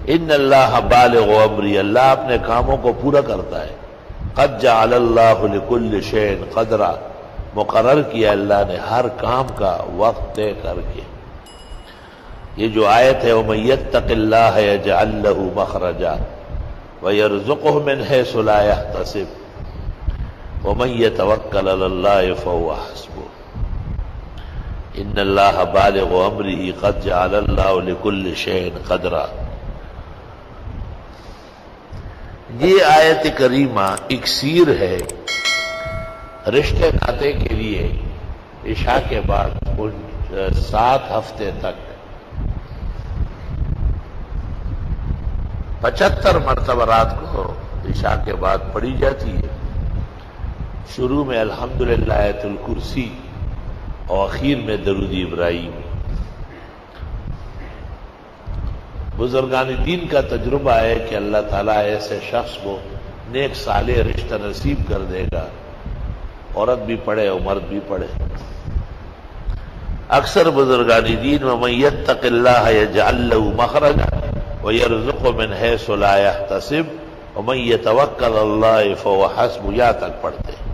ان اللہ بالغ امری، اللہ اپنے کاموں کو پورا کرتا ہے۔ قد جعل اللہ لکل شیء قدرا، مقرر کیا اللہ نے ہر کام کا وقت طے کر کے۔ یہ جو آیت ہے وَمَن يَتَّقِ اللَّهَ يَجْعَل لَّهُ مَخْرَجًا وَيَرْزُقْهُ مِنْ حَيْثُ لَا يَحْتَسِبُ وَمَن يَتَوَكَّلْ عَلَى اللَّهِ فَهُوَ حَسْبُهُ إِنَّ اللَّهَ بَالِغُ أَمْرِهِ قَدْ جَعَلَ اللَّهُ لِكُلِّ شَيْءٍ قَدْرًا۔ یہ آیت کریمہ اکسیر ہے رشتے ناطے کے لیے عشاء کے بعد 7 ہفتے تک 75 مرتبہ رات کو عشاء کے بعد پڑھی جاتی ہے۔ شروع میں الحمدللہ آیت الکرسی اور اخیر میں درود ابراہیم۔ بزرگان دین کا تجربہ ہے کہ اللہ تعالیٰ ایسے شخص کو نیک صالح رشتہ نصیب کر دے گا، عورت بھی پڑھے اور مرد بھی پڑھے۔ اکثر بزرگان دین وَمَن يَتَّقِ اللَّهَ يَجْعَل لَّهُ مَخْرَجًا وَيَرْزُقْهُ مِنْ حَيْثُ لَا يَحْتَسِبُ وَمَن يَتَوَكَّلْ عَلَى اللَّهِ فَهُوَ حَسْبُهُ یا تک پڑھتے ہیں۔